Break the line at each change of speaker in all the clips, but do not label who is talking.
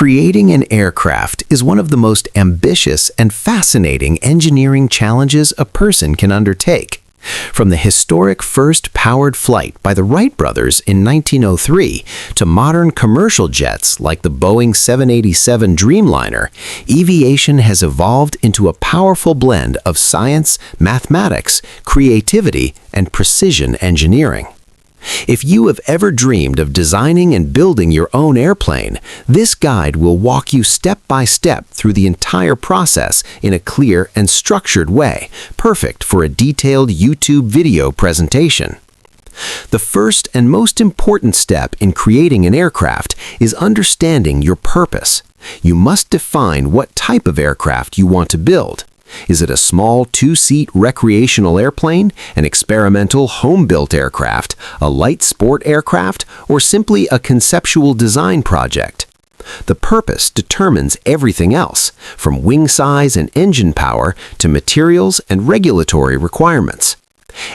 Creating an aircraft is one of the most ambitious and fascinating engineering challenges a person can undertake. From the historic first powered flight by the Wright brothers in 1903 to modern commercial jets like the Boeing 787 Dreamliner, aviation has evolved into a powerful blend of science, mathematics, creativity, and precision engineering. If you have ever dreamed of designing and building your own airplane, this guide will walk you step by step through the entire process in a clear and structured way, perfect for a detailed YouTube video presentation. The first and most important step in creating an aircraft is understanding your purpose. You must define what type of aircraft you want to build. Is it a small two-seat recreational airplane, an experimental home-built aircraft, a light sport aircraft, or simply a conceptual design project? The purpose determines everything else, from wing size and engine power to materials and regulatory requirements.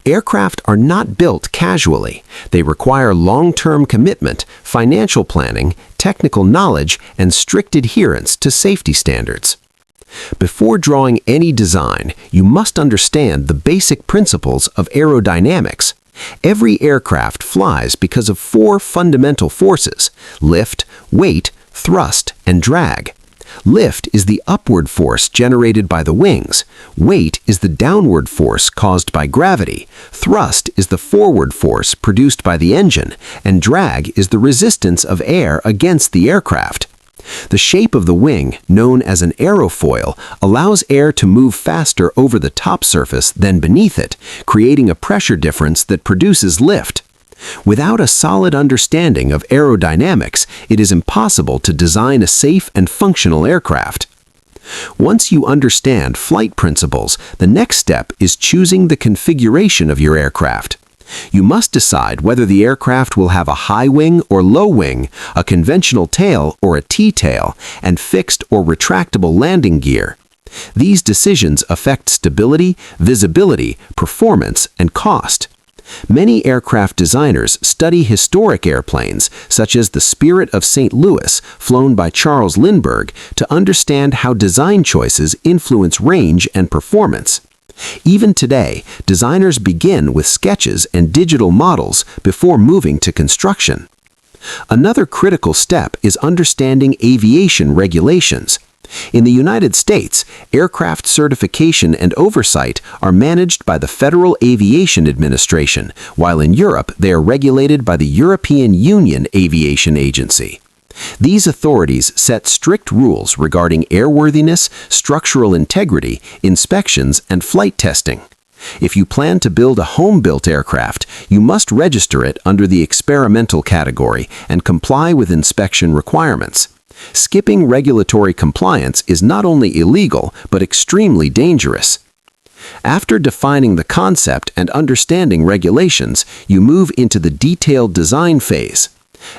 Aircraft are not built casually. They require long-term commitment, financial planning, technical knowledge, and strict adherence to safety standards. Before drawing any design, you must understand the basic principles of aerodynamics. Every aircraft flies because of four fundamental forces: lift, weight, thrust, and drag. Lift is the upward force generated by the wings. Weight is the downward force caused by gravity. Thrust is the forward force produced by the engine, and drag is the resistance of air against the aircraft. The shape of the wing, known as an aerofoil, allows air to move faster over the top surface than beneath it, creating a pressure difference that produces lift. Without a solid understanding of aerodynamics, it is impossible to design a safe and functional aircraft. Once you understand flight principles, the next step is choosing the configuration of your aircraft. You must decide whether the aircraft will have a high wing or low wing, a conventional tail or a T-tail, and fixed or retractable landing gear. These decisions affect stability, visibility, performance, and cost. Many aircraft designers study historic airplanes, such as the Spirit of St. Louis, flown by Charles Lindbergh, to understand how design choices influence range and performance. Even today, designers begin with sketches and digital models before moving to construction. Another critical step is understanding aviation regulations. In the United States, aircraft certification and oversight are managed by the Federal Aviation Administration, while in Europe they are regulated by the European Union Aviation Agency. These authorities set strict rules regarding airworthiness, structural integrity, inspections, and flight testing. If you plan to build a home-built aircraft, you must register it under the experimental category and comply with inspection requirements. Skipping regulatory compliance is not only illegal, but extremely dangerous. After defining the concept and understanding regulations, you move into the detailed design phase.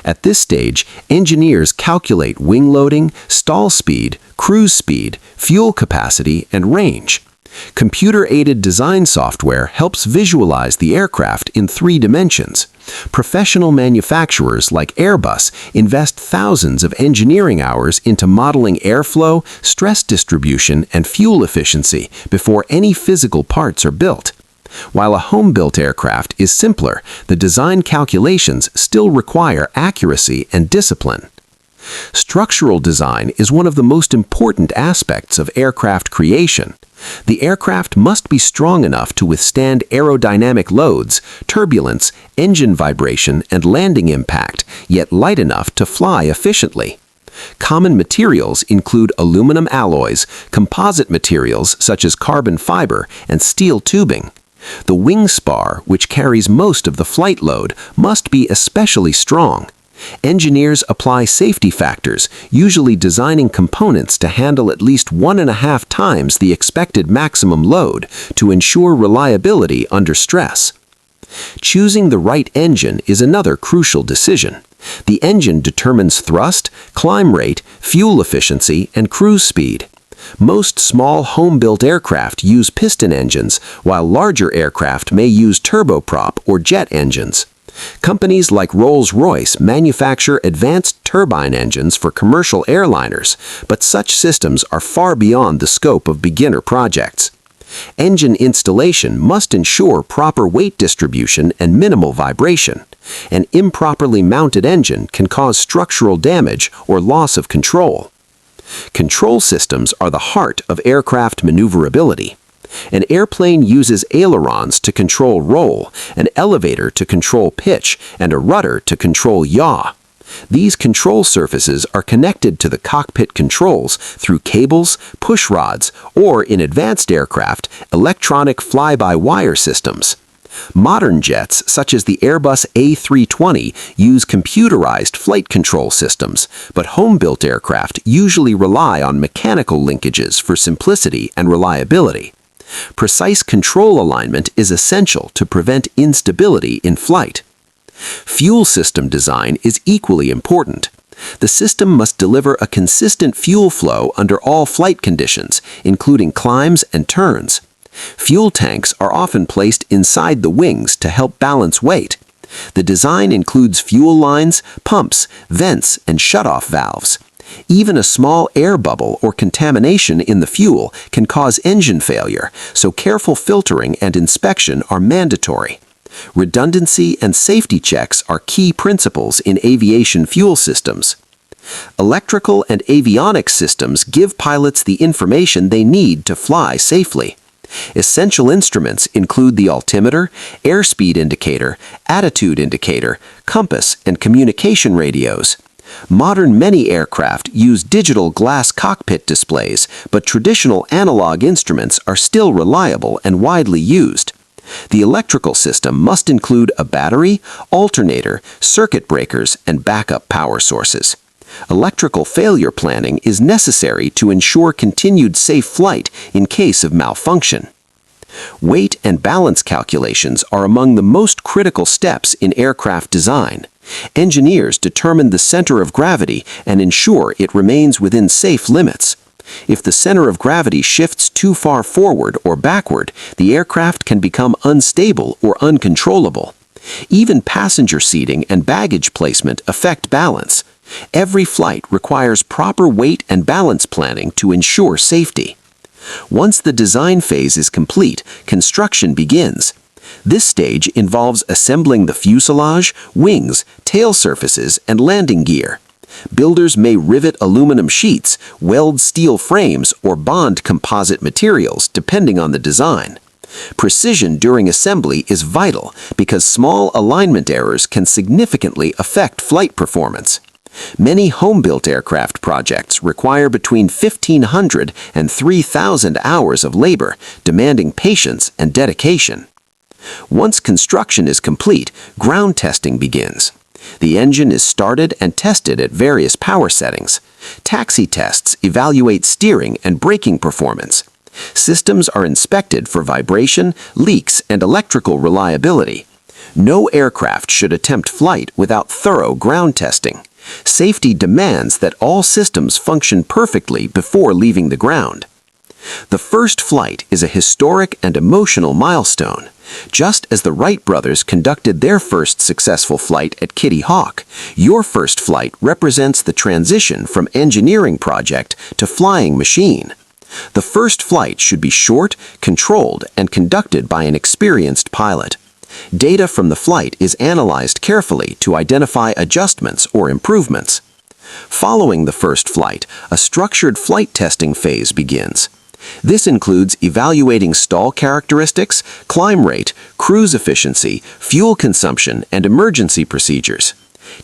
At this stage, engineers calculate wing loading, stall speed, cruise speed, fuel capacity, and range. Computer-aided design software helps visualize the aircraft in 3 dimensions. Professional manufacturers like Airbus invest thousands of engineering hours into modeling airflow, stress distribution, and fuel efficiency before any physical parts are built. While a home-built aircraft is simpler, the design calculations still require accuracy and discipline. Structural design is one of the most important aspects of aircraft creation. The aircraft must be strong enough to withstand aerodynamic loads, turbulence, engine vibration, and landing impact, yet light enough to fly efficiently. Common materials include aluminum alloys, composite materials such as carbon fiber, and steel tubing. The wing spar, which carries most of the flight load, must be especially strong. Engineers apply safety factors, usually designing components to handle at least 1.5 times the expected maximum load to ensure reliability under stress. Choosing the right engine is another crucial decision. The engine determines thrust, climb rate, fuel efficiency, and cruise speed. Most small home-built aircraft use piston engines, while larger aircraft may use turboprop or jet engines.
Companies like Rolls-Royce manufacture advanced turbine engines for commercial airliners, but such systems are far beyond the scope of beginner projects. Engine installation must ensure proper weight distribution and minimal vibration. An improperly mounted engine can cause structural damage or loss of control. Control systems are the heart of aircraft maneuverability. An airplane uses ailerons to control roll, an elevator to control pitch, and a rudder to control yaw. These control surfaces are connected to the cockpit controls through cables, push rods, or, in advanced aircraft, electronic fly-by-wire systems. Modern jets, such as the Airbus A320, use computerized flight control systems, but home-built aircraft usually rely on mechanical linkages for simplicity and reliability. Precise control alignment is essential to prevent instability in flight. Fuel system design is equally important. The system must deliver a consistent fuel flow under all flight conditions, including climbs and turns. Fuel tanks are often placed inside the wings to help balance weight. The design includes fuel lines, pumps, vents, and shutoff valves. Even a small air bubble or contamination in the fuel can cause engine failure, so careful filtering and inspection are mandatory. Redundancy and safety checks are key principles in aviation fuel systems. Electrical and avionics systems give pilots the information they need to fly safely. Essential instruments include the altimeter, airspeed indicator, attitude indicator, compass, and communication radios. Modern many aircraft use digital glass cockpit displays, but traditional analog instruments are still reliable and widely used. The electrical system must include a battery, alternator, circuit breakers, and backup power sources. Electrical failure planning is necessary to ensure continued safe flight in case of malfunction. Weight and balance calculations are among the most critical steps in aircraft design. Engineers determine the center of gravity and ensure it remains within safe limits. If the center of gravity shifts too far forward or backward, the aircraft can become unstable or uncontrollable. Even passenger seating and baggage placement affect balance. Every flight requires proper weight and balance planning to ensure safety. Once the design phase is complete, construction begins. This stage involves assembling the fuselage, wings, tail surfaces, and landing gear. Builders may rivet aluminum sheets, weld steel frames, or bond composite materials, depending on the design. Precision during assembly is vital because small alignment errors can significantly affect flight performance. Many home-built aircraft projects require between 1,500 and 3,000 hours of labor, demanding patience and dedication. Once construction is complete, ground testing begins. The engine is started and tested at various power settings. Taxi tests evaluate steering and braking performance. Systems are inspected for vibration, leaks, and electrical reliability. No aircraft should attempt flight without thorough ground testing. Safety demands that all systems function perfectly before leaving the ground. The first flight is a historic and emotional milestone. Just as the Wright brothers conducted their first successful flight at Kitty Hawk, your first flight represents the transition from engineering project to flying machine. The first flight should be short, controlled, and conducted by an experienced pilot. Data from the flight is analyzed carefully to identify adjustments or improvements. Following the first flight, a structured flight testing phase begins. This includes evaluating stall characteristics, climb rate, cruise efficiency, fuel consumption, and emergency procedures.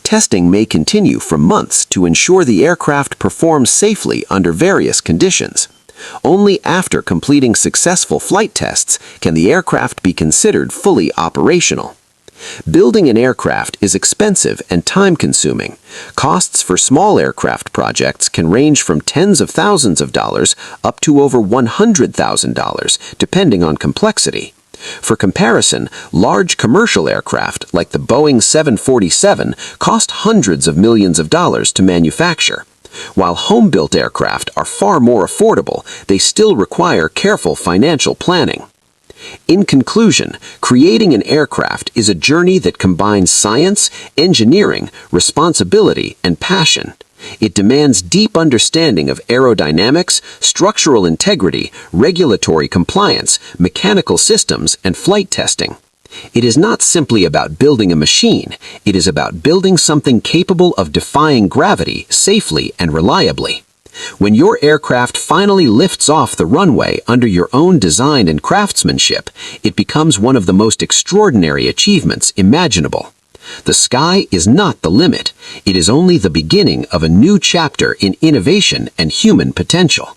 Testing may continue for months to ensure the aircraft performs safely under various conditions. Only after completing successful flight tests can the aircraft be considered fully operational. Building an aircraft is expensive and time-consuming. Costs for small aircraft projects can range from tens of thousands of dollars up to over $100,000, depending on complexity. For comparison, large commercial aircraft like the Boeing 747 cost hundreds of millions of dollars to manufacture. While home-built aircraft are far more affordable, they still require careful financial planning. In conclusion, creating an aircraft is a journey that combines science, engineering, responsibility, and passion. It demands deep understanding of aerodynamics, structural integrity, regulatory compliance, mechanical systems, and flight testing. It is not simply about building a machine, it is about building something capable of defying gravity safely and reliably. When your aircraft finally lifts off the runway under your own design and craftsmanship, it becomes one of the most extraordinary achievements imaginable. The sky is not the limit. It is only the beginning of a new chapter in innovation and human potential.